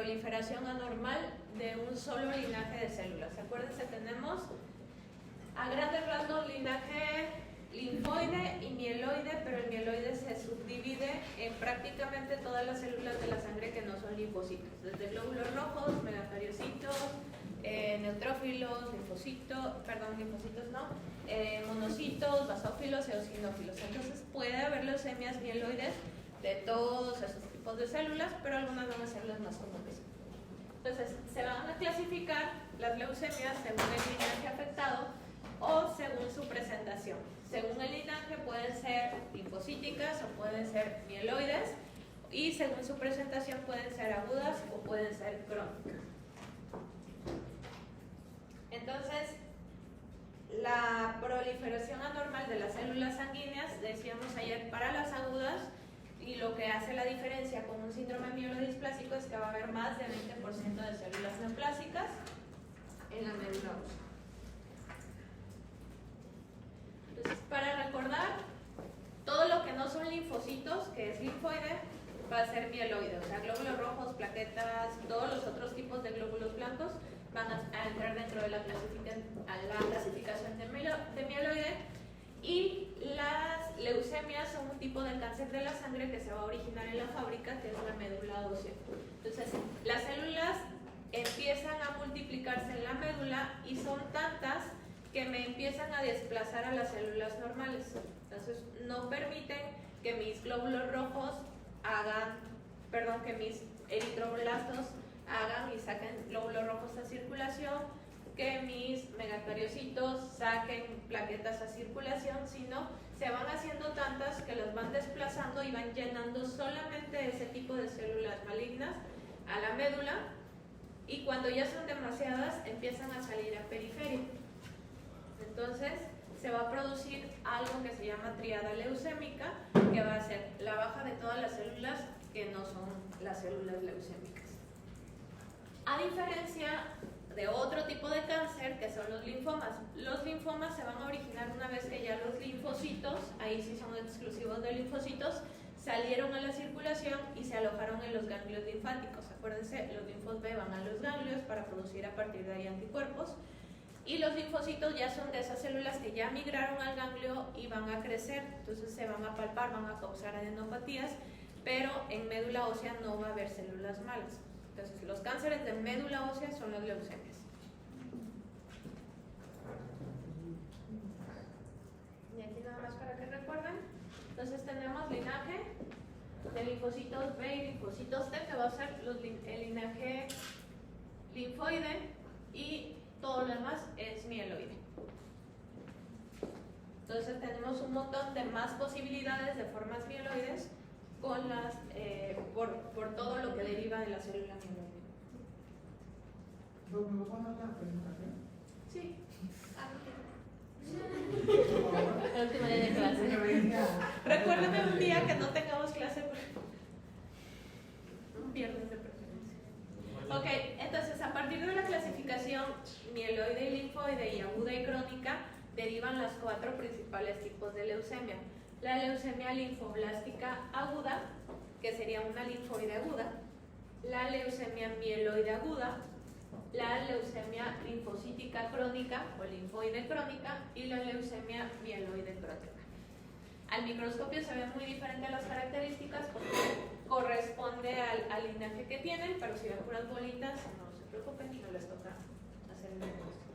proliferación anormal de un solo linaje de células. Acuérdense, tenemos a grandes rasgos linaje linfoide y mieloide, pero el mieloide se subdivide en prácticamente todas las células de la sangre que no son linfocitos, desde glóbulos rojos, megacariocitos, neutrófilos, monocitos, basófilos, eosinófilos. Entonces puede haber leucemias mieloides de todos esos tipos de células, pero algunas van a ser las más comunes. Entonces se van a clasificar las leucemias según el linaje afectado o según su presentación. Según el linaje pueden ser linfocíticas o pueden ser mieloides, y según su presentación pueden ser agudas o pueden ser crónicas. Entonces, la proliferación anormal de las células sanguíneas, decíamos ayer, para las agudas, y lo que hace la diferencia con un síndrome mielodisplásico es que va a haber más de 20% de células neoplásicas en la médula ósea. Entonces, para recordar, todo lo que no son linfocitos, que es linfoide, va a ser mieloide, o sea, glóbulos rojos, plaquetas, todos los otros tipos de glóbulos blancos van a entrar dentro de la clasificación de mieloide. Y las leucemias son un tipo de cáncer de la sangre que se va a originar en la fábrica, que es la médula ósea. Entonces, las células empiezan a multiplicarse en la médula y son tantas que me empiezan a desplazar a las células normales. Entonces, no permiten que mis glóbulos rojos que mis eritroblastos hagan y saquen glóbulos rojos a circulación, que mis megacariocitos saquen plaquetas a circulación, sino se van haciendo tantas que las van desplazando y van llenando solamente ese tipo de células malignas a la médula, y cuando ya son demasiadas empiezan a salir a periferia. Entonces se va a producir algo que se llama triada leucémica, que va a ser la baja de todas las células que no son las células leucémicas. A diferencia de otro tipo de cáncer, que son los linfomas. Los linfomas se van a originar una vez que ya los linfocitos, ahí sí son exclusivos de linfocitos, salieron a la circulación y se alojaron en los ganglios linfáticos. Acuérdense, los linfos B van a los ganglios para producir a partir de ahí anticuerpos, y los linfocitos ya son de esas células que ya migraron al ganglio y van a crecer, entonces se van a palpar, van a causar adenopatías, pero en médula ósea no va a haber células malas. Entonces, los cánceres de médula ósea son las leucemias. Y aquí nada más para que recuerden. Entonces, tenemos linaje de linfocitos B y linfocitos T, que va a ser el linaje linfoide, y todo lo demás es mieloide. Entonces, tenemos un montón de más posibilidades de formas mieloides con las, por todo lo que deriva de la célula mieloide. ¿Me vas a dar la presentación? Sí. La última día de clase. Recuérdame un día que no tengamos clase. Un viernes de preferencia. Ok, entonces a partir de la clasificación mieloide y linfoide y aguda y crónica, derivan los 4 principales tipos de leucemia. La leucemia linfoblástica aguda, que sería una linfoide aguda, la leucemia mieloide aguda, la leucemia linfocítica crónica o linfoide crónica y la leucemia mieloide crónica. Al microscopio se ven muy diferentes las características porque corresponde al linaje que tienen, pero si ven puras bolitas, no se preocupen, no les toca hacer el diagnóstico.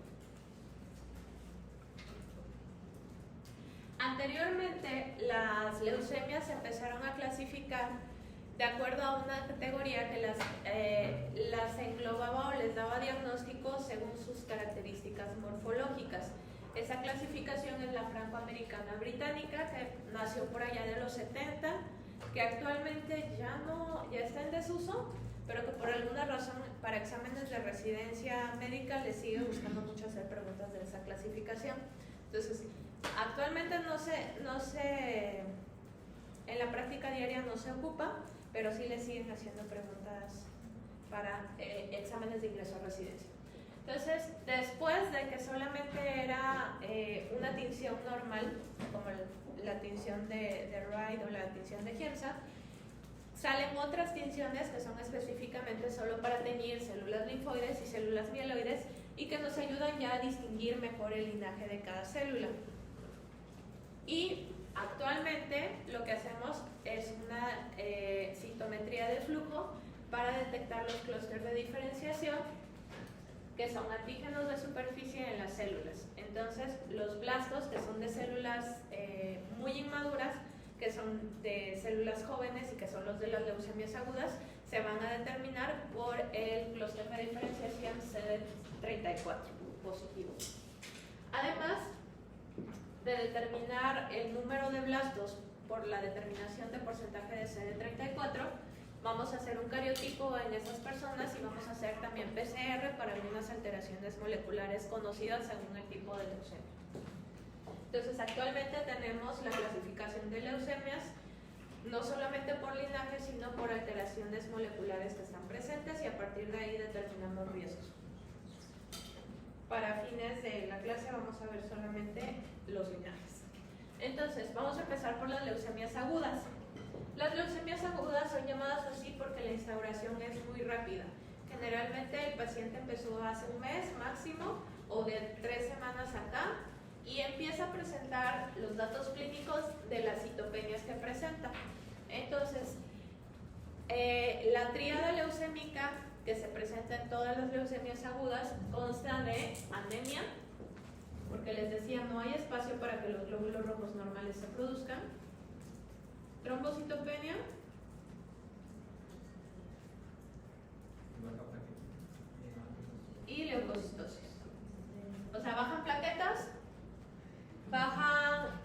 Anteriormente, las leucemias se empezaron a clasificar de acuerdo a una categoría que las englobaba o les daba diagnóstico según sus características morfológicas. Esa clasificación es la francoamericana británica, que nació por allá de los 70, que actualmente ya está en desuso, pero que por alguna razón para exámenes de residencia médica les sigue gustando mucho hacer preguntas de esa clasificación. Entonces, actualmente en la práctica diaria no se ocupa, pero sí le siguen haciendo preguntas para exámenes de ingreso a residencia. Entonces, después de que solamente era una tinción normal, como la tinción de Wright o la tinción de Giemsa, Salen otras tinciones que son específicamente solo para teñir células linfoides y células mieloides y que nos ayudan ya a distinguir mejor el linaje de cada célula. Y actualmente lo que hacemos es una citometría de flujo para detectar los clústeres de diferenciación, que son antígenos de superficie en las células. Entonces, los blastos, que son de células muy inmaduras, que son de células jóvenes y que son los de las leucemias agudas, se van a determinar por el clúster de diferenciación CD34 positivo. Además de determinar el número de blastos por la determinación de porcentaje de CD34, vamos a hacer un cariotipo en esas personas y vamos a hacer también PCR para algunas alteraciones moleculares conocidas según el tipo de leucemia. Entonces, actualmente tenemos la clasificación de leucemias no solamente por linaje, sino por alteraciones moleculares que están presentes y a partir de ahí determinamos riesgos. Para fines de la clase vamos a ver solamente los linajes. Entonces, vamos a empezar por las leucemias agudas. Las leucemias agudas son llamadas así porque la instauración es muy rápida. Generalmente el paciente empezó hace un mes máximo o de 3 semanas acá y empieza a presentar los datos clínicos de las citopenias que presenta. Entonces, la tríada leucémica que se presenta en todas las leucemias agudas consta de anemia, porque les decía no hay espacio para que los glóbulos rojos normales se produzcan, trombocitopenia y leucocitosis. O sea, bajan plaquetas, bajan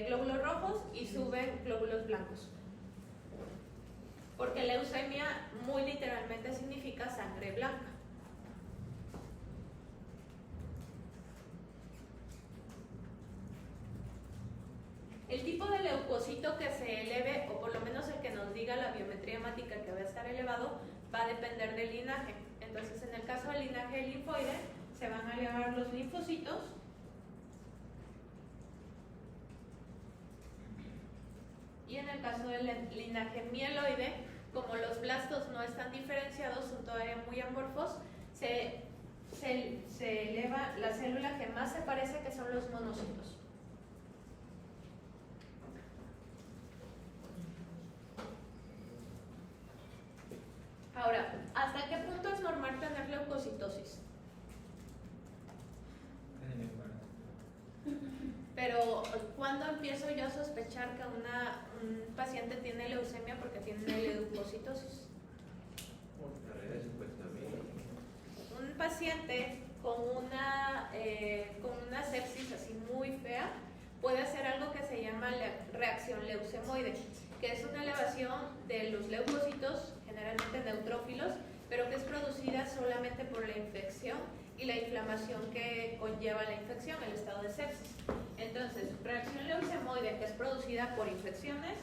glóbulos rojos y suben glóbulos blancos. Porque leucemia muy literalmente significa sangre blanca. El tipo de leucocito que se eleve, o por lo menos el que nos diga la biometría hemática que va a estar elevado, va a depender del linaje. Entonces, en el caso del linaje linfoide, se van a elevar los linfocitos. Y en el caso del linaje mieloide, como los blastos no están diferenciados, son todavía muy amorfos, se eleva la célula que más se parece, que son los monocitos. Ahora, ¿hasta qué punto es normal tener leucocitosis? Pero, ¿cuándo empiezo yo a sospechar que un paciente tiene leucemia porque tiene leucocitosis? Un paciente con una sepsis así muy fea puede hacer algo que se llama reacción leucemoide, que es una elevación de los leucocitos, generalmente neutrófilos, pero que es producida solamente por la infección y la inflamación que conlleva la infección, el estado de sepsis. Entonces, reacción leucemoide, que es producida por infecciones,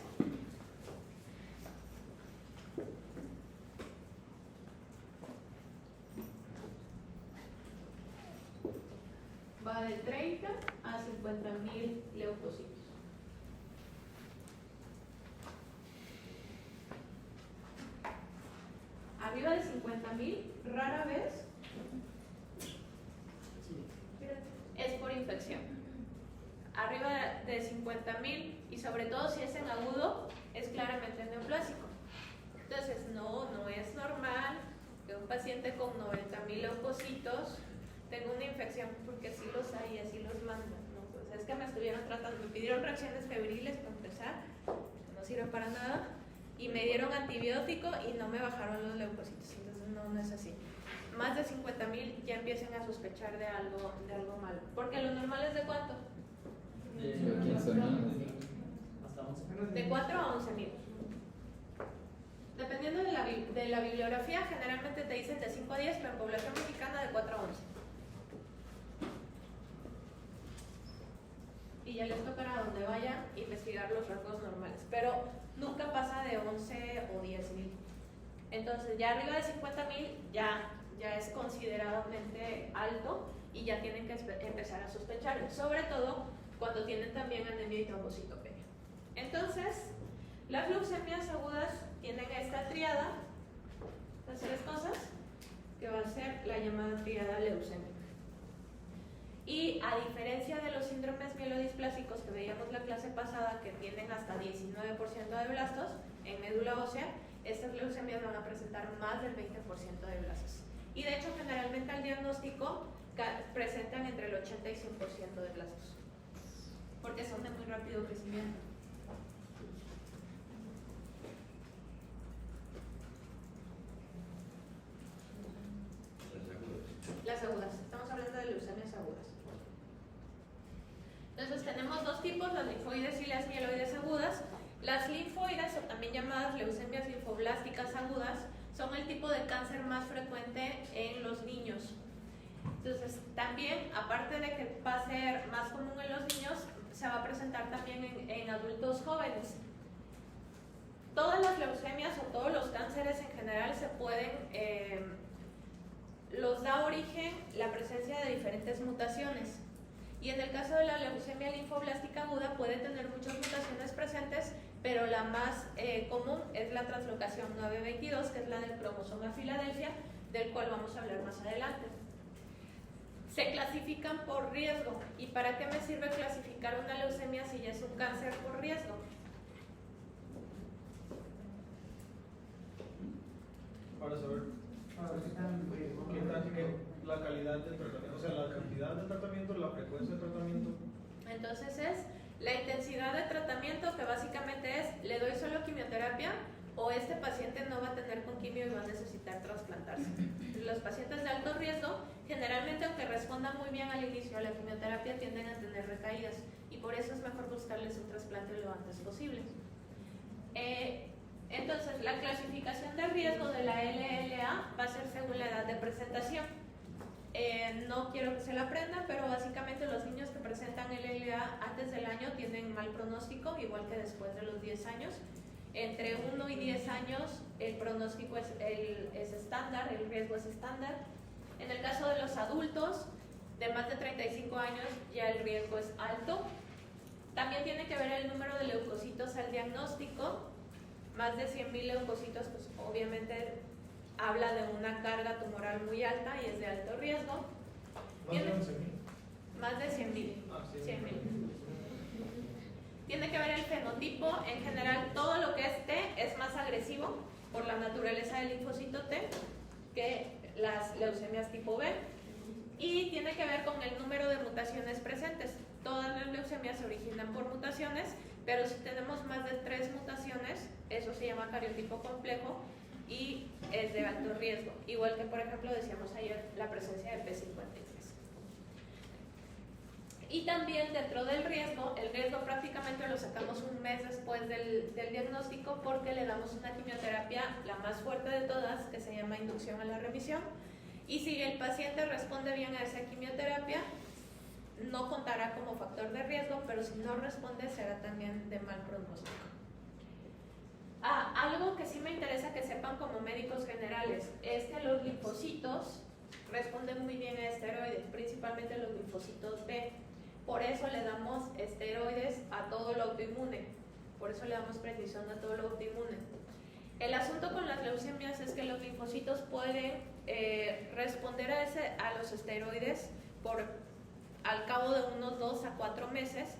va de 30 a 50.000 leucocitos. Arriba de 50.000, rara vez es por infección. Arriba de 50.000 y sobre todo si es en agudo, es claramente neoplásico. Entonces, no es normal que un paciente con 90.000 leucocitos tenga una infección, porque sí los hay, así los mandan, ¿no? Pues es que me estuvieron tratando, me pidieron reacciones febriles para empezar, no sirve para nada, y me dieron antibiótico y no me bajaron los leucocitos. Entonces no es así. Más de 50.000 ya empiecen a sospechar de algo malo. Porque lo normal es de cuánto? De 4 a 11.000. Dependiendo de la bibliografía, generalmente te dicen de 5 a 10, pero en población mexicana de 4 a 11. Y ya les tocará a donde vayan investigar los rangos normales. Pero nunca pasa de 11 o 10.000. Entonces, ya arriba de 50.000 ya es considerablemente alto y ya tienen que empezar a sospechar, sobre todo cuando tienen también anemia y trombocitopenia. Entonces, las leucemias agudas tienen esta triada, las tres cosas, que va a ser la llamada triada leucémica. Y a diferencia de los síndromes mielodisplásicos que veíamos la clase pasada, que tienen hasta 19% de blastos en médula ósea, estas leucemias van a presentar más del 20% de blastos. Y de hecho, generalmente al diagnóstico presentan entre el 80 y 100% de blastos, porque son de muy rápido crecimiento. Las agudas, estamos hablando de leucemias agudas. Entonces tenemos dos tipos, las linfoides y las mieloides agudas. Las linfoides, o también llamadas leucemias linfoblásticas agudas, son el tipo de cáncer más frecuente en los niños. Entonces también, aparte de que va a ser más común en los niños, se va a presentar también en adultos jóvenes. Todas las leucemias o todos los cánceres en general se pueden... los da origen la presencia de diferentes mutaciones. Y en el caso de la leucemia linfoblástica aguda puede tener muchas mutaciones presentes, pero la más común es la translocación 922, que es la del cromosoma Filadelfia, del cual vamos a hablar más adelante. Se clasifican por riesgo. ¿Y para qué me sirve clasificar una leucemia si ya es un cáncer por riesgo? Para saber la calidad del tratamiento, o sea, la cantidad del tratamiento, la frecuencia del tratamiento. Entonces es la intensidad de tratamiento, que básicamente es, ¿le doy solo quimioterapia o este paciente no va a tener con quimio y va a necesitar trasplantarse? Los pacientes de alto riesgo, generalmente aunque respondan muy bien al inicio a la quimioterapia, tienden a tener recaídas y por eso es mejor buscarles un trasplante lo antes posible. Entonces, la clasificación de riesgo de la LLA va a ser según la edad de presentación. No quiero que se la aprendan, pero básicamente los niños que presentan LLA antes del año tienen mal pronóstico, igual que después de los 10 años. Entre 1 y 10 años el pronóstico es estándar, el riesgo es estándar. En el caso de los adultos de más de 35 años ya el riesgo es alto. También tiene que ver el número de leucocitos al diagnóstico. Más de 100.000 leucocitos, pues obviamente habla de una carga tumoral muy alta y es de alto riesgo. Más de 100.000. Tiene que ver el fenotipo. En general, todo lo que es T es más agresivo por la naturaleza del linfocito T que las leucemias tipo B. Y tiene que ver con el número de mutaciones presentes. Todas las leucemias se originan por mutaciones, pero si tenemos más de 3 mutaciones, eso se llama cariotipo complejo y es de alto riesgo. Igual que, por ejemplo, decíamos ayer, la presencia de P53. Y también dentro del riesgo, el riesgo prácticamente lo sacamos un mes después del diagnóstico, porque le damos una quimioterapia, la más fuerte de todas, que se llama inducción a la remisión. Y si el paciente responde bien a esa quimioterapia, no contará como factor de riesgo, pero si no responde será también de mal pronóstico. Algo que sí me interesa que sepan como médicos generales es que los linfocitos responden muy bien a esteroides, principalmente los linfocitos B. Por eso le damos esteroides a todo lo autoinmune, por eso le damos prednisona a todo lo autoinmune. El asunto con las leucemias es que los linfocitos pueden responder a los esteroides al cabo de unos 2 a 4 meses,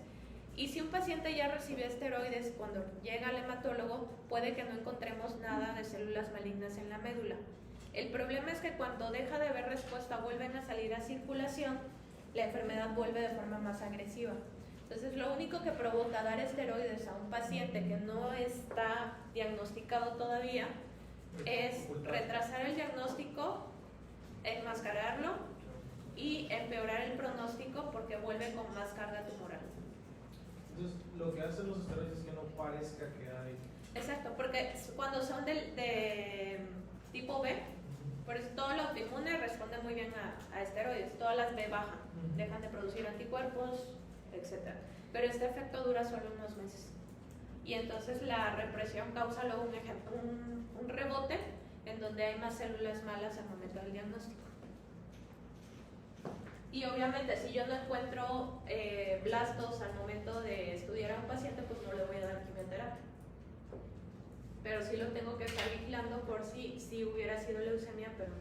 y si un paciente ya recibió esteroides, cuando llega al hematólogo puede que no encontremos nada de células malignas en la médula. El problema es que cuando deja de haber respuesta, vuelven a salir a circulación, la enfermedad vuelve de forma más agresiva. Entonces, lo único que provoca dar esteroides a un paciente que no está diagnosticado todavía es retrasar el diagnóstico, enmascararlo y empeorar el pronóstico, porque vuelve con más carga tumoral. Entonces, lo que hacen los esteroides es que no parezca que hay... Exacto, porque cuando son de tipo B, por eso todo lo autoinmune responde muy bien a esteroides, todas las B bajan, dejan de producir anticuerpos, etc. Pero este efecto dura solo unos meses. Y entonces la represión causa luego un rebote en donde hay más células malas al momento del diagnóstico. Y obviamente si yo no encuentro blastos al momento de estudiar a un paciente, pues no le voy a dar quimioterapia. pero sí lo tengo que estar vigilando por si hubiera sido leucemia, pero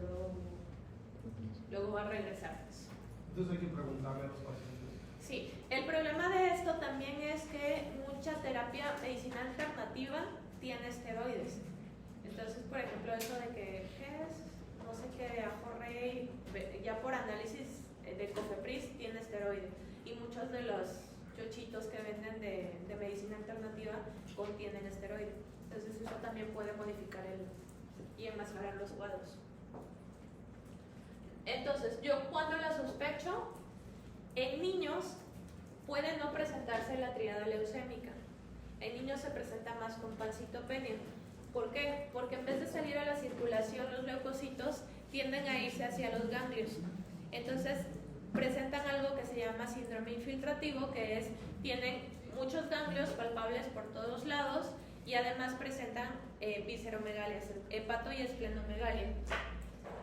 luego va a regresar. Entonces hay que preguntarle a los pacientes. Sí, el problema de esto también es que mucha terapia medicina alternativa tiene esteroides. Entonces, por ejemplo, eso de que, ¿qué es? No sé qué, ajo rey, ya por análisis de Cofepris tiene esteroide. Y muchos de los chochitos que venden de medicina alternativa contienen esteroide. Entonces, eso también puede modificar y enmascarar los cuadros. Entonces, yo cuando la sospecho, en niños puede no presentarse la tríada leucémica. En niños se presenta más con pancitopenia. ¿Por qué? Porque en vez de salir a la circulación, los leucocitos tienden a irse hacia los ganglios. Entonces, presentan algo que se llama síndrome infiltrativo, que es, tienen muchos ganglios palpables por todos lados y además presentan visceromegalias, hepato y esplenomegalia.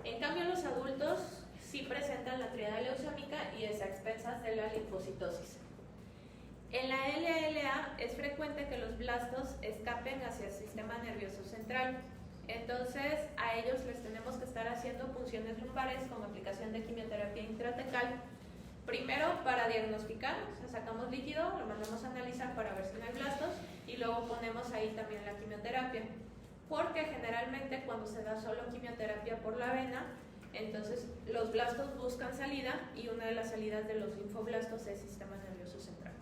En cambio, los adultos sí presentan la tríada leucémica y es a expensas de la linfocitosis. En la LLA es frecuente que los blastos escapen hacia el sistema nervioso central. Entonces, a ellos les tenemos que estar haciendo punciones lumbares con aplicación de quimioterapia intratecal. Primero para diagnosticar, o sea, sacamos líquido, lo mandamos a analizar para ver si no hay blastos y luego ponemos ahí también la quimioterapia. Porque generalmente cuando se da solo quimioterapia por la vena, entonces los blastos buscan salida y una de las salidas de los linfoblastos es sistema nervioso central.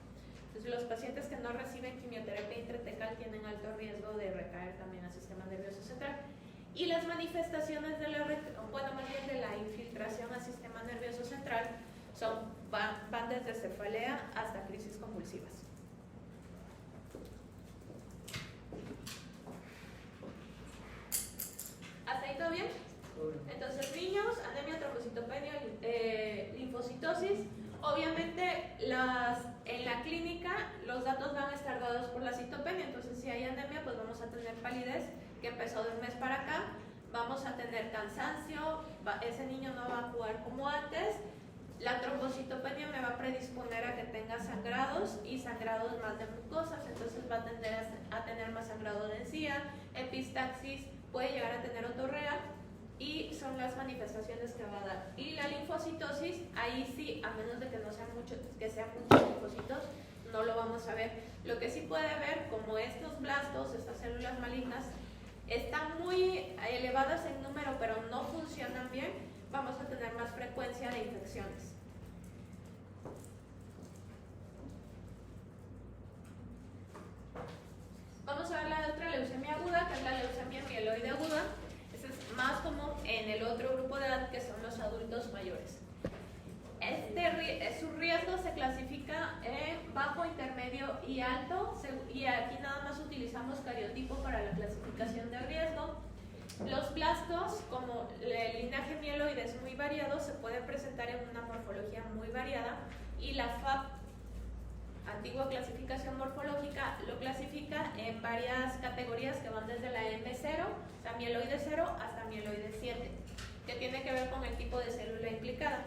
Entonces los pacientes que no reciben quimioterapia intratecal tienen alto riesgo de recaer también al sistema nervioso central. Y las manifestaciones de la infiltración al sistema nervioso central van desde cefalea hasta crisis convulsivas. ¿Hasta ahí todo bien? Entonces, niños, anemia, trombocitopenia, linfocitosis. Obviamente, en la clínica los datos van a estar dados por la citopenia. Entonces, si hay anemia, pues vamos a tener palidez, que empezó de un mes para acá. Vamos a tener cansancio, ese niño no va a jugar como antes. La trombocitopenia me va a predisponer a que tenga sangrados y sangrados más de mucosas. Entonces, va a tender a tener más sangrado de encía, epistaxis, puede llegar a tener otorrea. Y son las manifestaciones que va a dar. Y la linfocitosis, ahí sí, a menos de que no sean muchos linfocitos, no lo vamos a ver. Lo que sí puede ver, como estos blastos, estas células malignas, están muy elevadas en número, pero no funcionan bien, vamos a tener más frecuencia de infecciones. Vamos a ver la otra leucemia aguda, que es la leucemia mieloide aguda. Más común en el otro grupo de edad, que son los adultos mayores. Su riesgo se clasifica en bajo, intermedio y alto, y aquí nada más utilizamos cariotipo para la clasificación de riesgo. Los blastos, como el linaje mieloide es muy variado, se puede presentar en una morfología muy variada, y la FAB, antigua clasificación morfológica, lo clasifica en varias categorías que van desde la M0, o sea, mieloide 0, hasta mieloide 7, que tiene que ver con el tipo de célula implicada.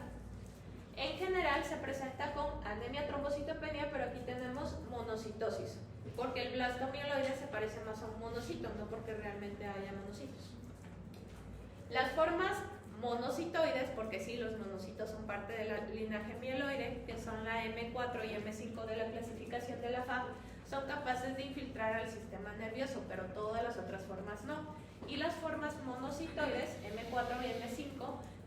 En general se presenta con anemia, trombocitopenia, pero aquí tenemos monocitosis, porque el blasto mieloide se parece más a un monocito, no porque realmente haya monocitos. Las formas monocitoides, porque sí, los monocitos son parte del linaje mieloide, que son la M4 y M5 de la clasificación de la FAB, son capaces de infiltrar al sistema nervioso, pero todas las otras formas no. Y las formas monocitoides, M4 y M5,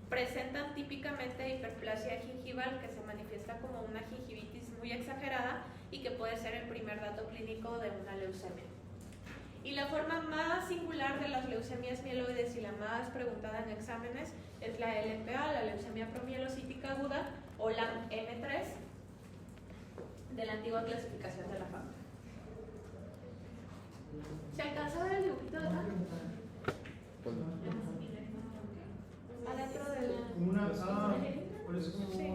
presentan típicamente hiperplasia gingival, que se manifiesta como una gingivitis muy exagerada y que puede ser el primer dato clínico de una leucemia. Y la forma más singular de las leucemias mieloides y la más preguntada en exámenes es la LPA, la leucemia promielocítica aguda, o la M3 de la antigua clasificación de la FAB. ¿Se alcanza a ver el dibujito de acá? Adentro del... Por eso como sí.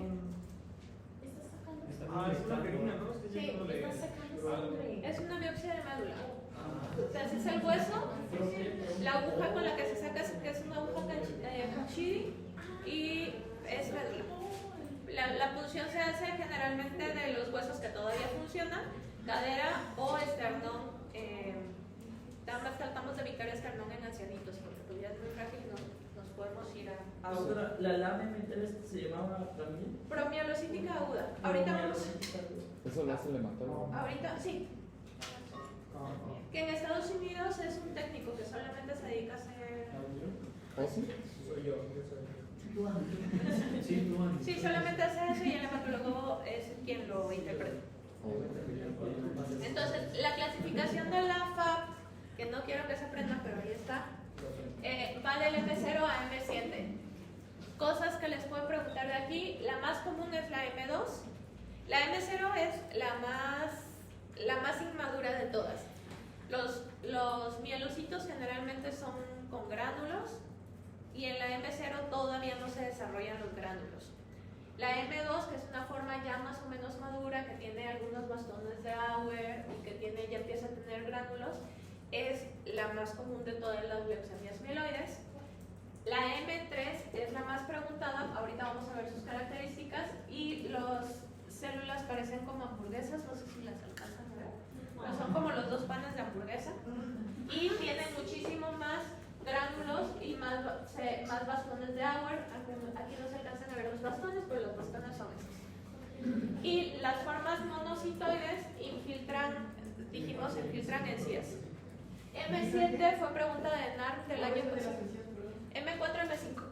es una perina, ¿no? Sí, es una biopsia de médula. O sea, ese es el hueso, la aguja con la que se saca, que es una aguja Cachidi, y es médula. La punción se hace generalmente de los huesos que todavía funcionan, cadera o esternón Nada más tratamos de evitar escalón en ancianitos, porque pues ya es muy frágil y nos podemos ir a... Ahora, la LAM M3 se llamaba también. Promielocítica aguda. Ahorita vamos... Eso lo hace el hematólogo. Ahorita, sí. Que en Estados Unidos es un técnico que solamente se dedica a hacer... ¿Oh, sí? Soy yo, soy. Sí, solamente hace eso y el hematólogo es quien lo interpreta. Entonces, la clasificación de la FAB, que no quiero que se aprenda, pero ahí está, va del M0 a M7. Cosas que les puedo preguntar de aquí, la más común es la M2. La M0 es la más inmadura de todas. Los mielocitos generalmente son con gránulos y en la M0 todavía no se desarrollan los gránulos. La M2, que es una forma ya más o menos madura, que tiene algunos bastones de Auer y que ya empieza a tener gránulos, es la más común de todas las leucemias mieloides. La M3 es la más preguntada, ahorita vamos a ver sus características, y las células parecen como hamburguesas, no sé si las alcanzan a ver, pero son como los dos panes de hamburguesa, y tienen muchísimo más gránulos y más bastones de Auer. Aquí no se alcanzan a ver los bastones, pero los bastones son estos. Y las formas monocitoides infiltran encías. M7 fue pregunta de NARC del año pasado. M4, M5.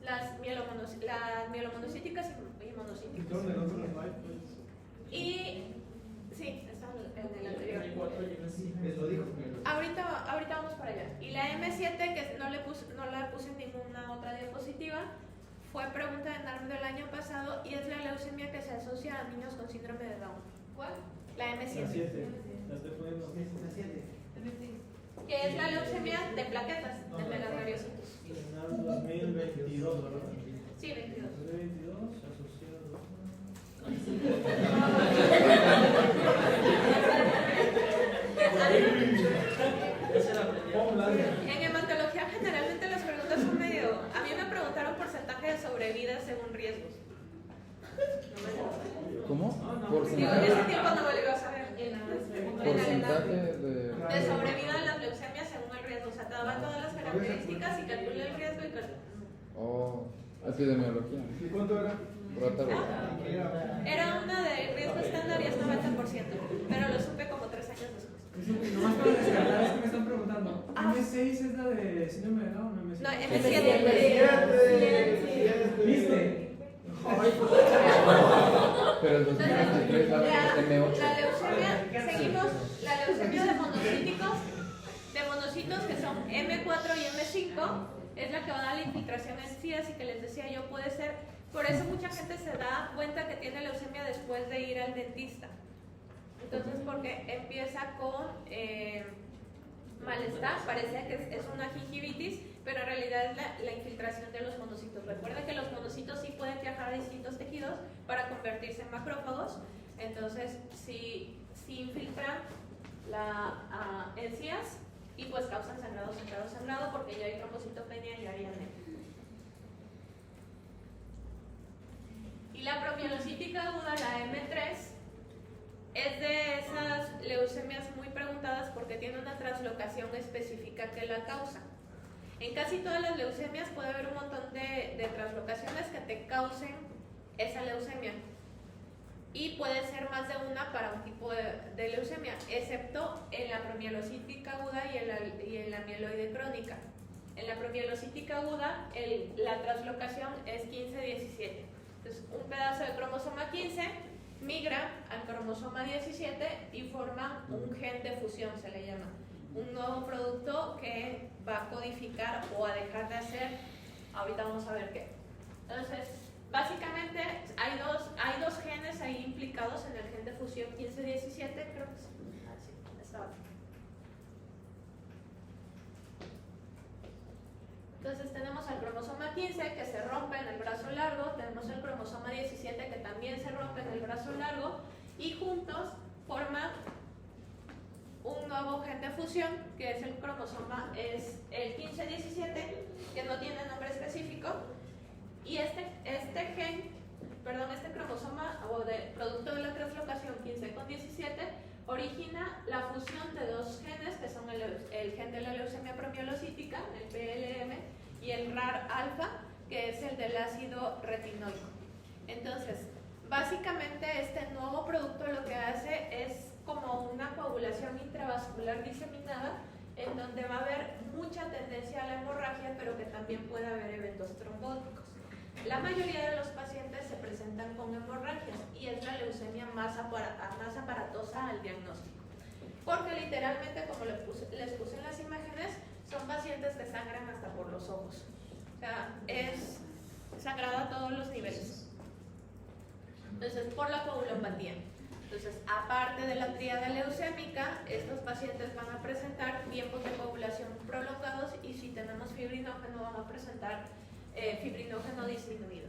Las mielomonocíticas y monocíticas. Y sí, está en el anterior. Ahorita vamos para allá. Y la M7, que no la puse en ninguna otra diapositiva, fue pregunta de NARC del año pasado y es la leucemia que se asocia a niños con síndrome de Down. ¿Cuál? La M7. Que es la leucemia de plaquetas, de megakaryocytos. En el 2022, ¿verdad? Sí, 22. 2022, asociado. En hematología generalmente las preguntas son medio... A mí me preguntaron porcentaje de sobrevida según riesgos. ¿Cómo? Digo, en ese tiempo no me lo iba a saber. Porcentaje De sobrevida de las leucemias según el riesgo. O sea, te daban todas las características y calculé el riesgo y calculé. Oh, epidemiología. ¿Y cuánto era? Era una de riesgo estándar y es 90%, pero lo supe como 3 años después. Nomás para descartar, es que me están preguntando. ¿M6 es la de síndrome de Down o M7? No, M7. ¿Viste? Pero el 2023 va a ser M8. La leucemia, seguimos, la leucemia de monocitos que son M4 y M5, es la que va a dar la infiltración en encías y que les decía yo puede ser, por eso mucha gente se da cuenta que tiene leucemia después de ir al dentista. Entonces, porque empieza con malestar, parece que es una gingivitis, pero en realidad es la infiltración de los monocitos. Recuerden que los monocitos sí pueden viajar a distintos tejidos para convertirse en macrófagos, entonces sí infiltran la encías y pues causan sangrado, porque ya hay trombocitopenia y hay anemia. Y la promielocítica aguda, la M3, es de esas leucemias muy preguntadas porque tiene una translocación específica que la causa. En casi todas las leucemias puede haber un montón de translocaciones que te causen esa leucemia. Y puede ser más de una para un tipo de leucemia, excepto en la promielocítica aguda y en la mieloide crónica. En la promielocítica aguda, la translocación es 15-17. Entonces, un pedazo de cromosoma 15 migra al cromosoma 17 y forma un gen de fusión, se le llama. Un nuevo producto que va a codificar o a dejar de hacer. Ahorita vamos a ver qué. Entonces, básicamente hay dos genes ahí implicados en el gen de fusión 15-17, creo que sí. Ah, sí, estaba. Entonces tenemos al cromosoma 15 que se rompe en el brazo largo, tenemos el cromosoma 17 que también se rompe en el brazo largo y juntos forman un nuevo gen de fusión que es el cromosoma, es el 15-17, que no tiene nombre específico, y este cromosoma o producto de la translocación 15 con 17 origina la fusión de dos genes, que son el gen de la leucemia promielocítica, el PLM, y el RAR alfa, que es el del ácido retinoico. Entonces, básicamente este nuevo producto lo que hace es como una coagulación intravascular diseminada, en donde va a haber mucha tendencia a la hemorragia, pero que también puede haber eventos trombóticos. La mayoría de los pacientes se presentan con hemorragias y es la leucemia más aparatosa al diagnóstico. Porque literalmente, como les puse en las imágenes, son pacientes que sangran hasta por los ojos. O sea, es sangrado a todos los niveles. Entonces, por la coagulopatía. Entonces, aparte de la tríada leucémica, estos pacientes van a presentar tiempos de coagulación prolongados y si tenemos fibrinógeno van a presentar fibrinógeno disminuido.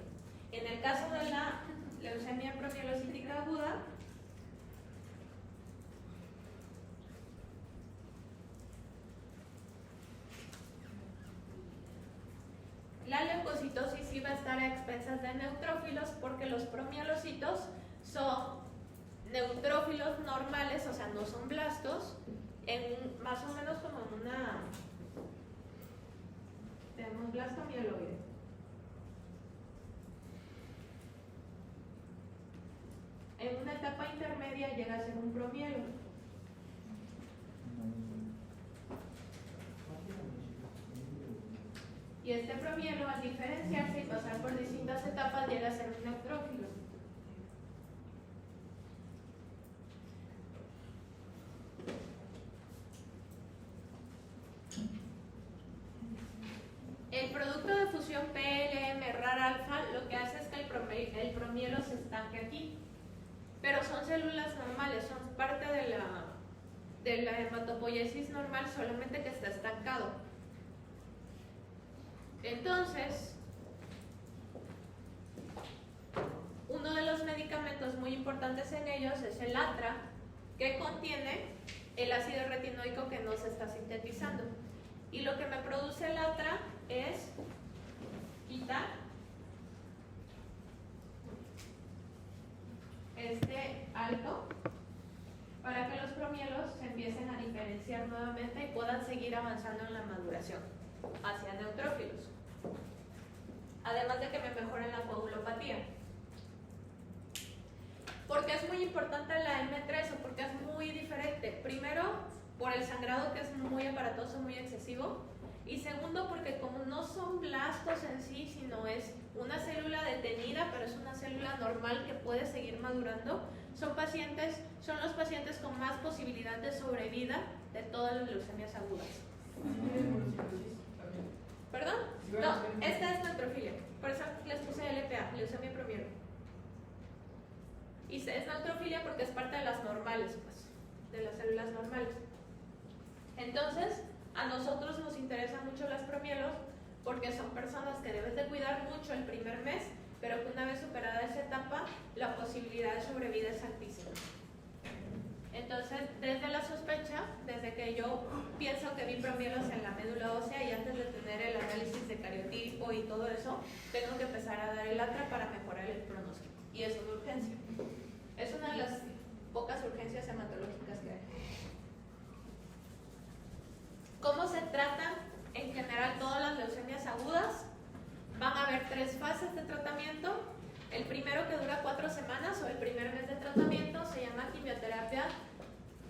En el caso de la leucemia promielocítica aguda, la leucocitosis sí va a estar a expensas de neutrófilos porque los promielocitos son neutrófilos normales, o sea, no son blastos, en más o menos como en una... Tenemos blasto mieloide. En una etapa intermedia llega a ser un promielo. Y este promielo, al diferenciarse y pasar por distintas etapas, llega a ser un neutrófilo. El producto de fusión PLM-RAR alfa lo que hace es que el promielo se estanque aquí, pero son células normales, son parte de la hematopoiesis normal, solamente que está estancado. Entonces, uno de los medicamentos muy importantes en ellos es el ATRA, que contiene el ácido retinoico que no se está sintetizando. Y lo que me produce el ATRA es quitar este alto para que los promielos se empiecen a diferenciar nuevamente y puedan seguir avanzando en la maduración hacia neutrófilos. Además de que me mejoren la coagulopatía. Porque es muy importante la M3 o porque es muy diferente. Primero, por el sangrado que es muy aparatoso, muy excesivo. Y segundo, porque como no son blastos en sí, sino es una célula detenida, pero es una célula normal que puede seguir madurando, son los pacientes con más posibilidad de sobrevida de todas las leucemias agudas. ¿Perdón? No, esta es neutrofilia. Por eso les puse LPA, leucemia promielo. Y es neutrofilia porque es parte de las normales, pues, de las células normales. Entonces, a nosotros nos interesan mucho las promielos porque son personas que debes de cuidar mucho el primer mes, pero que una vez superada esa etapa, la posibilidad de sobrevida es altísima. Entonces, desde la sospecha, desde que yo pienso que vi promielos en la médula ósea y antes de tener el análisis de cariotipo y todo eso, tengo que empezar a dar el ATRA para mejorar el pronóstico. Y es una urgencia. Es una de las pocas urgencias hematológicas que hay. ¿Cómo se tratan en general todas las leucemias agudas? Van a haber 3 fases de tratamiento. El primero, que dura 4 semanas, o el primer mes de tratamiento, se llama quimioterapia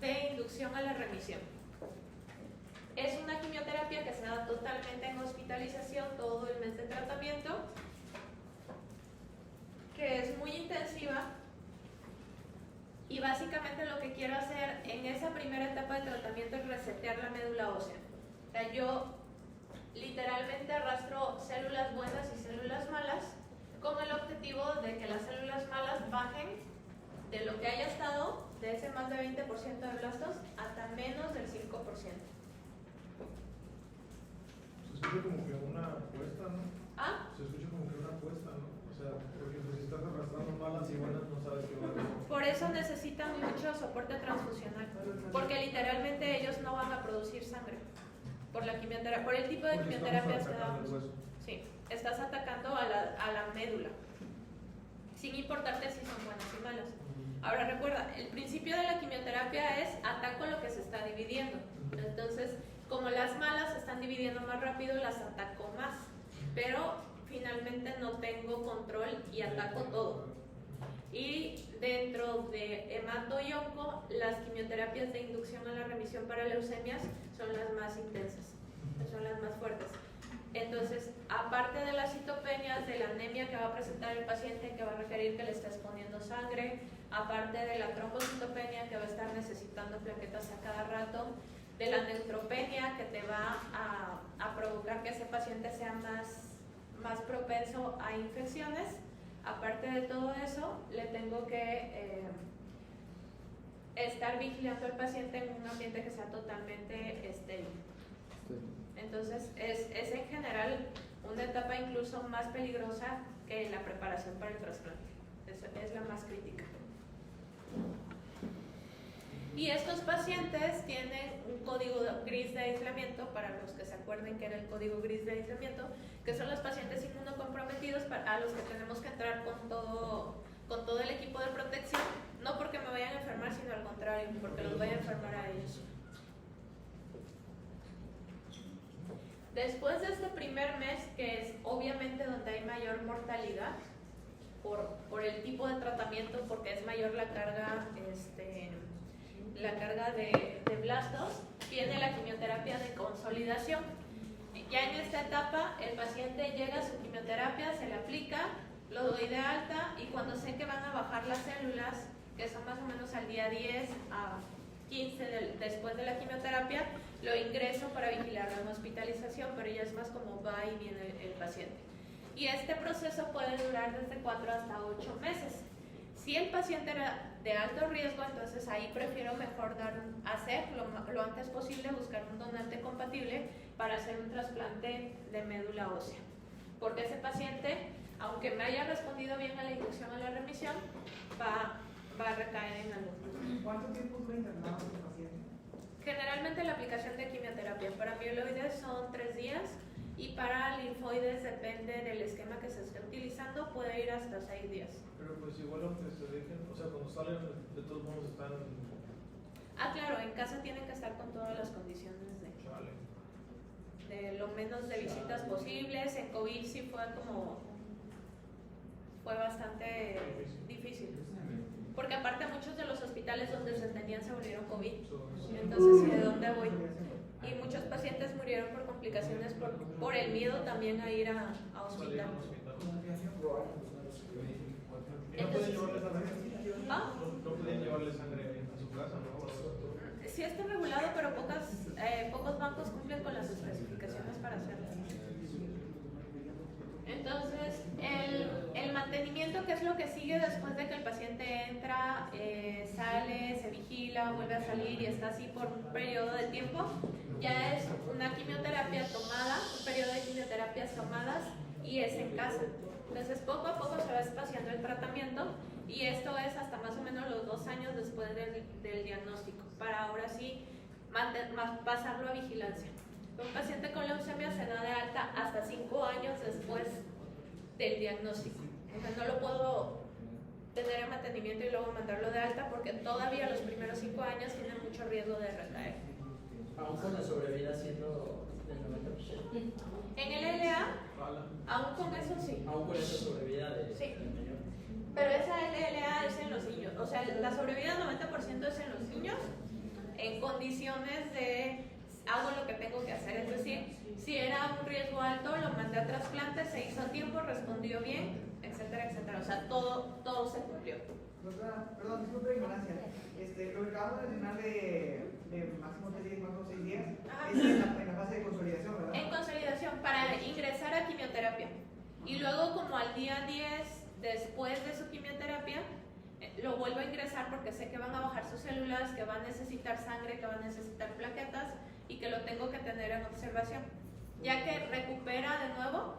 de inducción a la remisión. Es una quimioterapia que se da totalmente en hospitalización todo el mes de tratamiento, que es muy intensiva. Y básicamente lo que quiero hacer en esa primera etapa de tratamiento es resetear la médula ósea. O sea, yo literalmente arrastro células buenas y células malas con el objetivo de que las células malas bajen de lo que haya estado, de ese más de 20% de blastos, hasta menos del 5%. Se escucha como que una apuesta, ¿no? ¿Ah? Se escucha como que una apuesta, ¿no? O sea, porque pues, si estás arrastrando malas y buenas, no sabes qué va a hacer. Por eso necesitan mucho soporte transfusional, porque literalmente ellos no van a producir sangre por la quimioterapia, por el tipo de quimioterapias que damos. Sí, estás atacando a la médula, sin importarte si son buenas y malas. Ahora recuerda, el principio de la quimioterapia es ataco lo que se está dividiendo. Entonces, como las malas se están dividiendo más rápido, las ataco más. Pero finalmente no tengo control y ataco todo. Y dentro de hemato y onco, las quimioterapias de inducción a la remisión para leucemias son las más intensas, son las más fuertes. Entonces, aparte de las citopenias, de la anemia que va a presentar el paciente, que va a requerir que le estés poniendo sangre, aparte de la trombocitopenia que va a estar necesitando plaquetas a cada rato, de la neutropenia que te va a provocar que ese paciente sea más propenso a infecciones. Aparte de todo eso, le tengo que estar vigilando al paciente en un ambiente que sea totalmente estéril. Entonces, es en general una etapa incluso más peligrosa que la preparación para el trasplante. Es la más crítica. Y estos pacientes tienen un código gris de aislamiento, para los que se acuerden que era el código gris de aislamiento, que son los pacientes inmunocomprometidos a los que tenemos que entrar con todo el equipo de protección, no porque me vayan a enfermar, sino al contrario, porque los voy a enfermar a ellos. Después de este primer mes, que es obviamente donde hay mayor mortalidad por el tipo de tratamiento, porque es mayor la carga de blastos, viene la quimioterapia de consolidación. Ya en esta etapa el paciente llega a su quimioterapia, se le aplica, lo doy de alta, y cuando sé que van a bajar las células, que son más o menos al día 10 a 15 después de la quimioterapia, lo ingreso para vigilarlo en hospitalización, pero ya es más como va y viene el paciente. Y este proceso puede durar desde 4 hasta 8 meses. Si el paciente era de alto riesgo, entonces ahí prefiero mejor hacer lo antes posible, buscar un donante compatible para hacer un trasplante de médula ósea. Porque ese paciente, aunque me haya respondido bien a la inducción a la remisión, va a recaer en algo. ¿Cuánto tiempo dura internado el paciente? Generalmente la aplicación de quimioterapia para mieloides son 3 días, y para linfoides, depende del esquema que se esté utilizando, puede ir hasta 6 días. Pero pues igual aunque se dejen, o sea, cuando salen, de todos modos están... Ah, claro, en casa tienen que estar con todas las condiciones de lo menos de visitas posibles. En COVID sí fue bastante difícil. Porque aparte muchos de los hospitales donde se atendían se volvieron COVID. Entonces, ¿de dónde voy? Y muchos pacientes murieron por complicaciones por el miedo también a ir a hospital. ¿No pueden llevarle sangre? ¿Ah? No pueden llevarle sangre a su casa, ¿no? Sí está regulado, pero pocos bancos cumplen con las especificaciones para hacerlo. Entonces, el mantenimiento, que es lo que sigue después de que el paciente entra, sale, se vigila, vuelve a salir y está así por un periodo de tiempo, ya es una quimioterapia tomada, un periodo de quimioterapias tomadas, y es en casa. Entonces, poco a poco se va espaciando el tratamiento, y esto es hasta más o menos los 2 años después del diagnóstico, para ahora sí pasarlo a vigilancia. Un paciente con leucemia se da de alta hasta 5 años después del diagnóstico. O sea, no lo puedo tener en mantenimiento y luego mandarlo de alta, porque todavía los primeros 5 años tienen mucho riesgo de recaer. Aún con la sobrevida siendo del 90%. En el LA, aún con eso sí. Aún con esa sobrevida de Sí. del mayor. Pero esa LLA es en los niños. O sea, la sobrevida del 90% es en los niños, en condiciones de hago lo que tengo que hacer. Es decir, si era un riesgo alto, lo mandé a trasplante, se hizo a tiempo, respondió bien, etcétera, etcétera. O sea, todo se cumplió. Doctora, perdón, disculpe la ignorancia. Lo que acabamos de mencionar de máximo 3 días, máximo 6 días, Ajá. es en la fase de consolidación, ¿verdad? En consolidación, para ingresar a quimioterapia. Y luego, como al día 10, después de su quimioterapia, lo vuelvo a ingresar porque sé que van a bajar sus células, que van a necesitar sangre, que van a necesitar plaquetas, y que lo tengo que tener en observación. Ya que recupera de nuevo,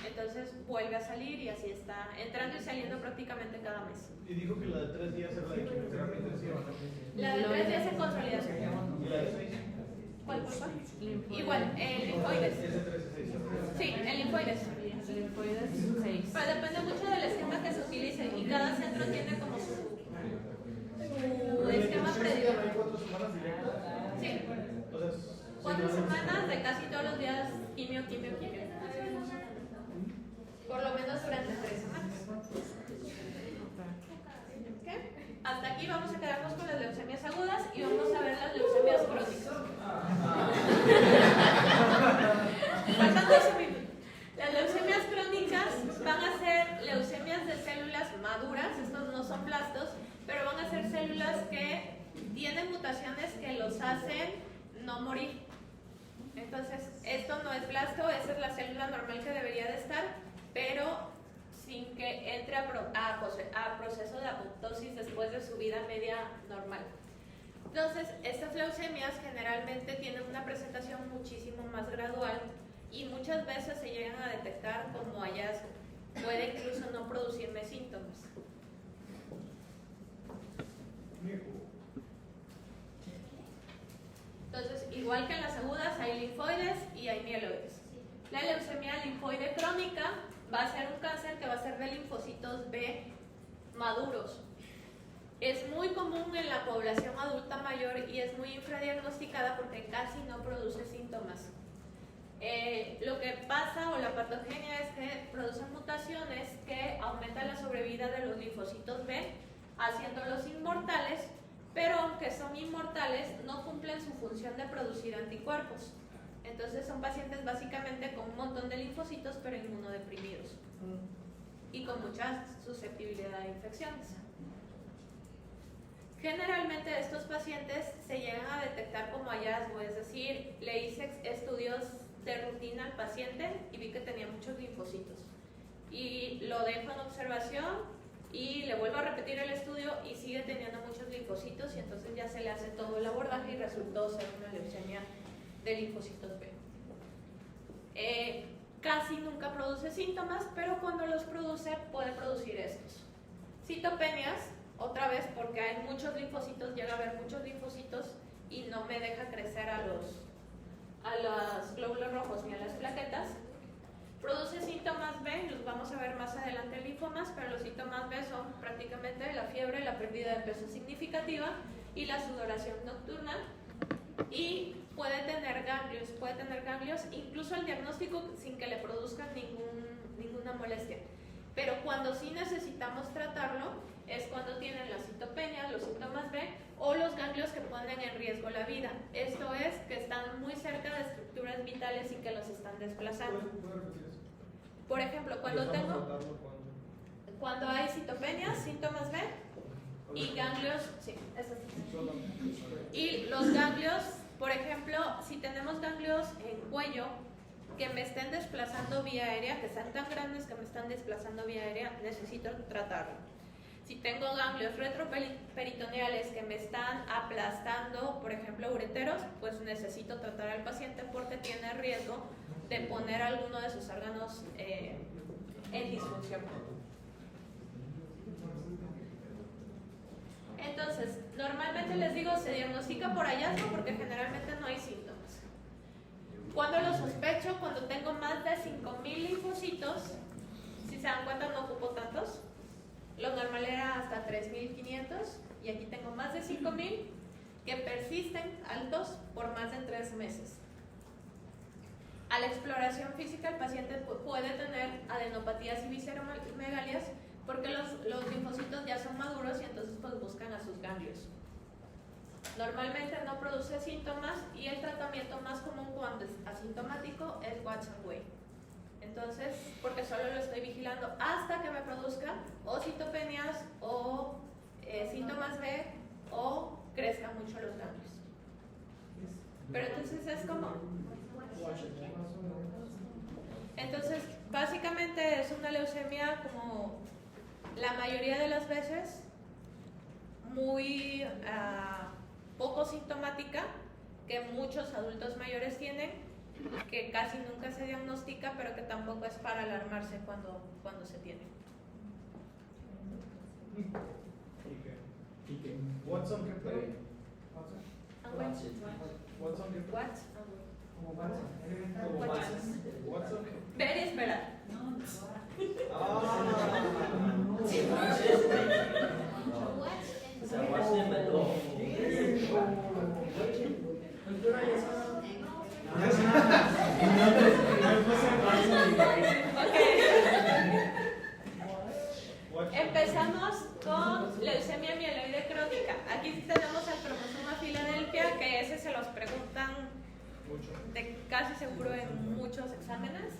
entonces vuelve a salir, y así está entrando y saliendo prácticamente cada mes. Y dijo que la de 3 días es la de quimioterapia intensiva, ¿no? La de 3 días en consolidación. ¿Y la de 6? ¿Cuál, por favor? Igual, el linfoides. Es de 3 a 6. Sí, el linfoides. Linfoides 6. Pero depende mucho del esquema que se utilice, y cada centro tiene como Quimio. Por lo menos durante 3 semanas. ¿Ok? Hasta aquí vamos a quedarnos con las leucemias agudas y vamos a ver las leucemias crónicas. Faltan 12 minutos. Las leucemias crónicas van a ser leucemias de células maduras, estos no son blastos, pero van a ser células que tienen mutaciones que los hacen no morir. Entonces, esto no es blasto, esa es la célula normal que debería de estar, pero sin que entre a proceso de apoptosis después de su vida media normal. Entonces, estas leucemias generalmente tienen una presentación muchísimo más gradual y muchas veces se llegan a detectar como hallazgo. Puede incluso no producirme síntomas. Entonces, igual que en las agudas, hay linfoides y hay mieloides. La leucemia linfoide crónica va a ser un cáncer que va a ser de linfocitos B maduros. Es muy común en la población adulta mayor y es muy infradiagnosticada porque casi no produce síntomas. Lo que pasa o la patogenia es que producen mutaciones que aumentan la sobrevida de los linfocitos B, haciéndolos inmortales, pero aunque son inmortales, no cumplen su función de producir anticuerpos. Entonces son pacientes básicamente con un montón de linfocitos, pero inmunodeprimidos y con mucha susceptibilidad a infecciones. Generalmente estos pacientes se llegan a detectar como hallazgo, es decir, le hice estudios de rutina al paciente y vi que tenía muchos linfocitos. Y lo dejo en observación y le vuelvo a repetir el estudio y sigue teniendo muchos linfocitos y entonces ya se le hace todo el abordaje y resultó ser una leucemia de linfocitos B. Casi nunca produce síntomas, pero cuando los produce puede producir estos. Citopenias, otra vez porque hay muchos linfocitos, llega a haber muchos linfocitos y no me deja crecer a los glóbulos rojos ni a las plaquetas. Produce síntomas B, los vamos a ver más adelante en linfomas, pero los síntomas B son prácticamente la fiebre, la pérdida de peso significativa y la sudoración nocturna. Y puede tener ganglios, incluso el diagnóstico sin que le produzcan ninguna molestia. Pero cuando sí necesitamos tratarlo es cuando tienen las citopenias, los síntomas B o los ganglios que ponen en riesgo la vida. Esto es que están muy cerca de estructuras vitales y que los están desplazando. ¿Puedes repetir eso? Por ejemplo, cuando hay citopenias, síntomas B y ganglios, sí, eso sí. Y los ganglios, por ejemplo, si tenemos ganglios en cuello que me estén desplazando vía aérea, que sean tan grandes que me están desplazando vía aérea, necesito tratarlo. Si tengo ganglios retroperitoneales que me están aplastando, por ejemplo, ureteros, pues necesito tratar al paciente porque tiene riesgo de poner alguno de sus órganos en disfunción. Entonces, normalmente les digo, se diagnostica por hallazgo porque generalmente no hay síntomas. Cuando lo sospecho, cuando tengo más de 5,000 linfocitos, si se dan cuenta no ocupo tantos, lo normal era hasta 3,500 y aquí tengo más de 5,000 que persisten altos por más de 3 meses. A la exploración física el paciente puede tener adenopatías y visceromegalias porque los linfocitos ya son maduros y entonces pues buscan a sus ganglios. Normalmente no produce síntomas y el tratamiento más común cuando es asintomático es Watch and Wait. Entonces, porque solo lo estoy vigilando hasta que me produzca o citopenias o síntomas B o crezcan mucho los ganglios. Pero entonces es como... Entonces, básicamente es una leucemia como la mayoría de las veces muy poco sintomática, que muchos adultos mayores tienen, que casi nunca se diagnostica, pero que tampoco es para alarmarse cuando se tiene. What's on your plate? What's on your plate? What's on? Ver y esperar. Ah, leucemia mieloide crónica. Aquí sí tenemos el cromosoma Filadelfia, que ese se los preguntan de casi seguro en muchos exámenes.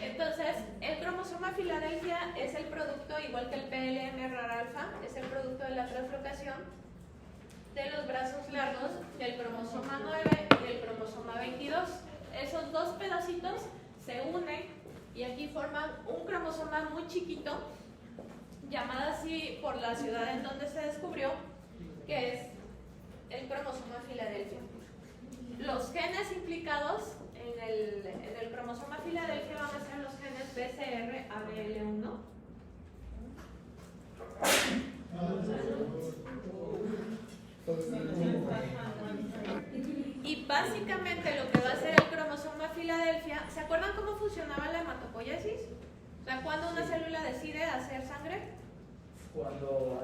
Entonces, el cromosoma Filadelfia es el producto, igual que el PLM RAR alfa, es el producto de la translocación de los brazos largos del cromosoma 9 y el cromosoma 22. Esos dos pedacitos se unen y aquí forman un cromosoma muy chiquito, llamado así por la ciudad en donde se descubrió, que es el cromosoma Filadelfia. Los genes implicados en el cromosoma Filadelfia van a ser los genes BCR ABL1. Y básicamente lo que va a hacer el cromosoma Filadelfia, ¿se acuerdan cómo funcionaba la hematopoiesis? O sea, cuando una célula decide hacer sangre, Cuando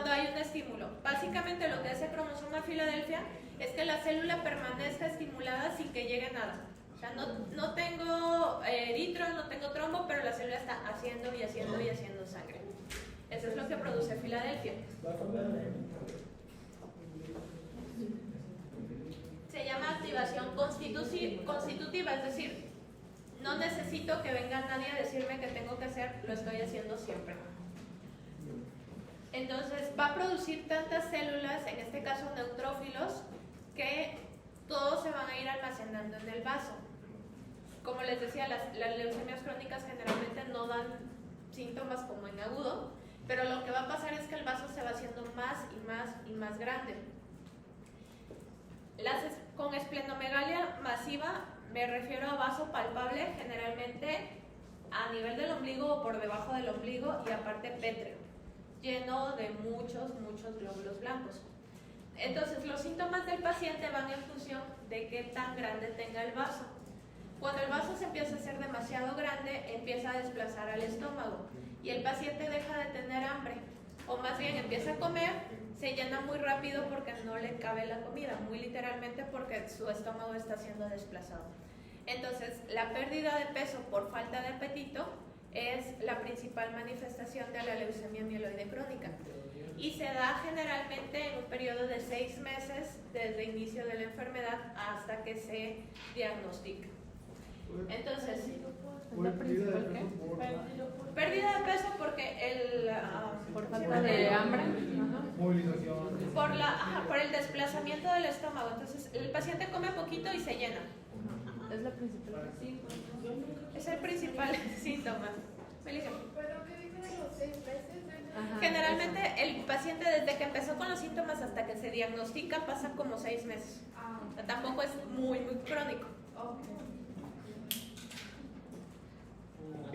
hay un estímulo. Básicamente lo que hace el cromosoma Filadelfia es que la célula permanezca estimulada sin que llegue nada. O sea, no tengo eritro, no tengo trombo, pero la célula está haciendo y haciendo y haciendo sangre. Eso es lo que produce Filadelfia. Se llama activación constitutiva, es decir, no necesito que venga nadie a decirme que tengo que hacer, lo estoy haciendo siempre. Entonces va a producir tantas células, en este caso neutrófilos, que todos se van a ir almacenando en el vaso. Como les decía, las leucemias crónicas generalmente no dan síntomas como en agudo, pero lo que va a pasar es que el vaso se va haciendo más y más y más grande. Con esplenomegalia masiva me refiero a vaso palpable, generalmente a nivel del ombligo o por debajo del ombligo y aparte pétreo, lleno de muchos glóbulos blancos. Entonces los síntomas del paciente van en función de qué tan grande tenga el vaso. Cuando el vaso se empieza a hacer demasiado grande, empieza a desplazar al estómago y el paciente deja de tener hambre, o más bien empieza a comer, se llena muy rápido porque no le cabe la comida, muy literalmente porque su estómago está siendo desplazado. Entonces, la pérdida de peso por falta de apetito es la principal manifestación de la leucemia mieloide crónica y se da generalmente en un periodo de 6 meses desde el inicio de la enfermedad hasta que se diagnostica. Entonces, pérdida de peso porque por falta de hambre, Movilización. por el desplazamiento del estómago. Entonces, el paciente come poquito y se llena. es la principal. Es el principal síntoma. Melissa. ¿Pero qué dice de los 6 meses? Ajá, Generalmente el paciente desde que empezó con los síntomas hasta que se diagnostica pasa como 6 meses. O sea, tampoco es muy crónico.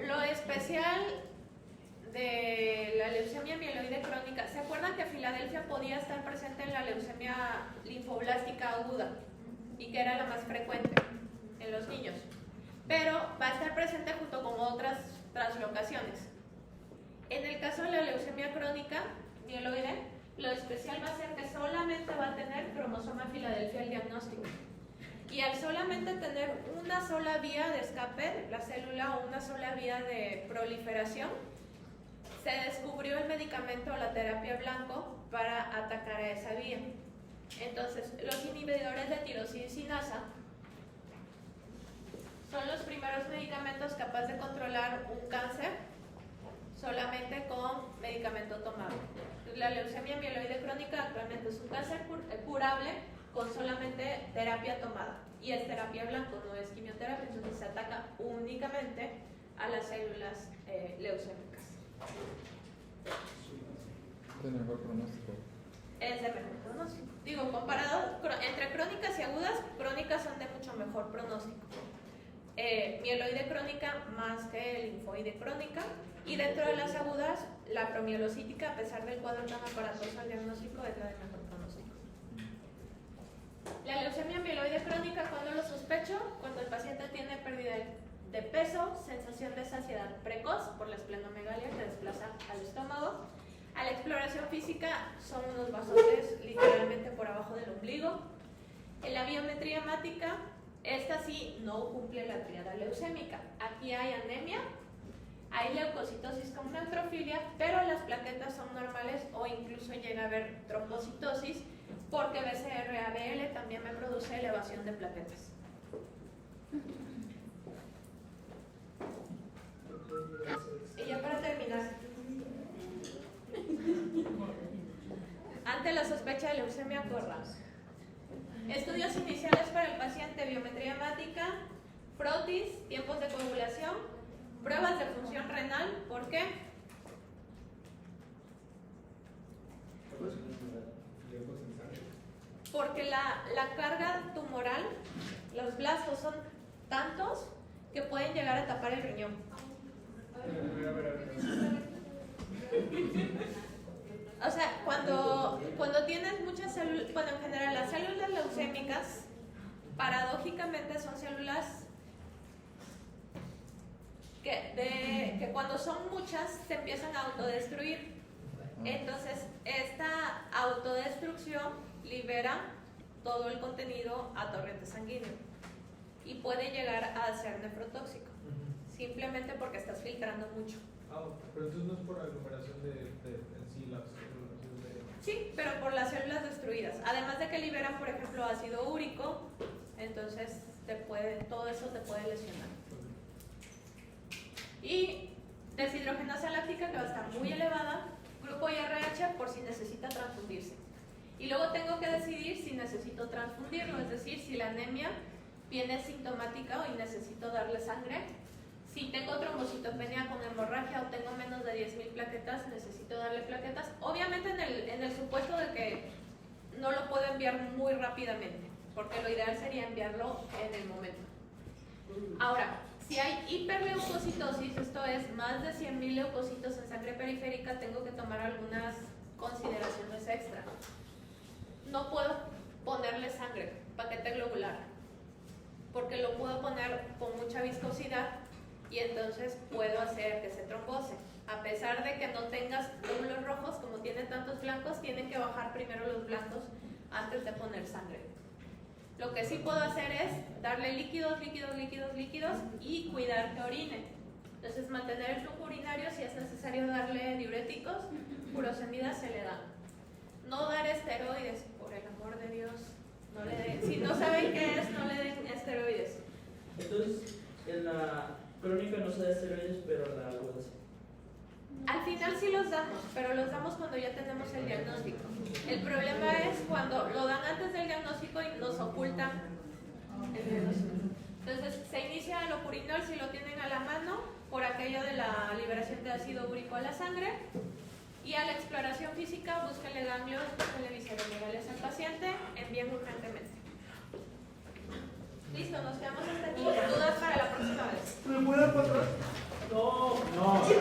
Lo especial de la leucemia mieloide crónica, ¿se acuerdan que Filadelfia podía estar presente en la leucemia linfoblástica aguda y que era la más frecuente en los niños? Pero va a estar presente junto con otras translocaciones. En el caso de la leucemia crónica mieloide, lo especial va a ser que solamente va a tener cromosoma Filadelfia al diagnóstico. Y al solamente tener una sola vía de escape, la célula, o una sola vía de proliferación, se descubrió el medicamento o la terapia blanco para atacar a esa vía. Entonces, los inhibidores de tirosisinasa son los primeros medicamentos capaces de controlar un cáncer solamente con medicamento tomado. La leucemia mieloide crónica actualmente es un cáncer curable con solamente terapia tomada, y es terapia blanco, no es quimioterapia, entonces se ataca únicamente a las células leucémicas. Es el mejor pronóstico. Es de mejor pronóstico. Digo, comparado entre crónicas y agudas, crónicas son de mucho mejor pronóstico. Mieloide crónica más que linfoide crónica, y dentro de las agudas, la acromielocítica, a pesar del cuadro tan aparatoso al diagnóstico, es la de mejor pronóstico. La leucemia mieloide crónica, ¿cuándo lo sospecho? Cuando el paciente tiene pérdida de peso, sensación de saciedad precoz por la esplenomegalia que desplaza al estómago. A la exploración física son unos vasotes literalmente por abajo del ombligo. En la biometría hemática, esta sí no cumple la triada leucémica. Aquí hay anemia, Hay leucocitosis con neutrofilia, pero las plaquetas son normales o incluso llega a haber trombocitosis porque BCR-ABL también me produce elevación de plaquetas. Y ya para terminar, ante la sospecha de leucemia corra. Estudios iniciales para el paciente: biometría hemática, frotis, tiempos de coagulación, pruebas de función renal. ¿Por qué? Porque la carga tumoral, los blastos son tantos que pueden llegar a tapar el riñón. O sea, cuando tienes muchas células, bueno, en general las células leucémicas, paradójicamente son células que cuando son muchas se empiezan a autodestruir. Entonces, esta autodestrucción libera todo el contenido a torrente sanguíneo y puede llegar a ser nefrotóxico, simplemente porque estás filtrando mucho. Ah, pero entonces no es por aglomeración de en sí las células. Sí, pero por las células destruidas. Además de que liberan, por ejemplo, ácido úrico, entonces todo eso te puede lesionar. Y deshidrogenasa láctica, que va a estar muy elevada, grupo IRH por si necesita transfundirse. Y luego tengo que decidir si necesito transfundirlo, es decir, si la anemia viene sintomática y necesito darle sangre. Si tengo trombocitopenia con hemorragia o tengo menos de 10.000 plaquetas, necesito darle plaquetas. Obviamente en el supuesto de que no lo puedo enviar muy rápidamente, porque lo ideal sería enviarlo en el momento. Ahora, si hay hiperleucocitosis, esto es más de 100.000 leucocitos en sangre periférica, tengo que tomar algunas consideraciones extra. No puedo ponerle sangre, paquete globular, porque lo puedo poner con mucha viscosidad y entonces puedo hacer que se trombose. A pesar de que no tengas glóbulos rojos, como tiene tantos blancos, tienen que bajar primero los blancos antes de poner sangre. Lo que sí puedo hacer es darle líquidos y cuidar que orine. Entonces mantener el flujo urinario, si es necesario darle diuréticos, furosemida se le da. No dar esteroides, por el amor de Dios, no le den. Si no saben qué es, no le den esteroides. Entonces, en la crónica no se da esteroides, pero en la aguda sí. Al final sí los damos, pero los damos cuando ya tenemos el diagnóstico. El problema es cuando lo dan antes del diagnóstico y nos ocultan el diagnóstico. Entonces se inicia el opurinol si lo tienen a la mano por aquello de la liberación de ácido úrico a la sangre, y a la exploración física búsquenle ganglios, búsquenle viscerales al paciente, envíen urgentemente. Listo, nos quedamos hasta aquí. ¿Dudas para la próxima vez? ¿Me puedo dar para atrás? No. Sí.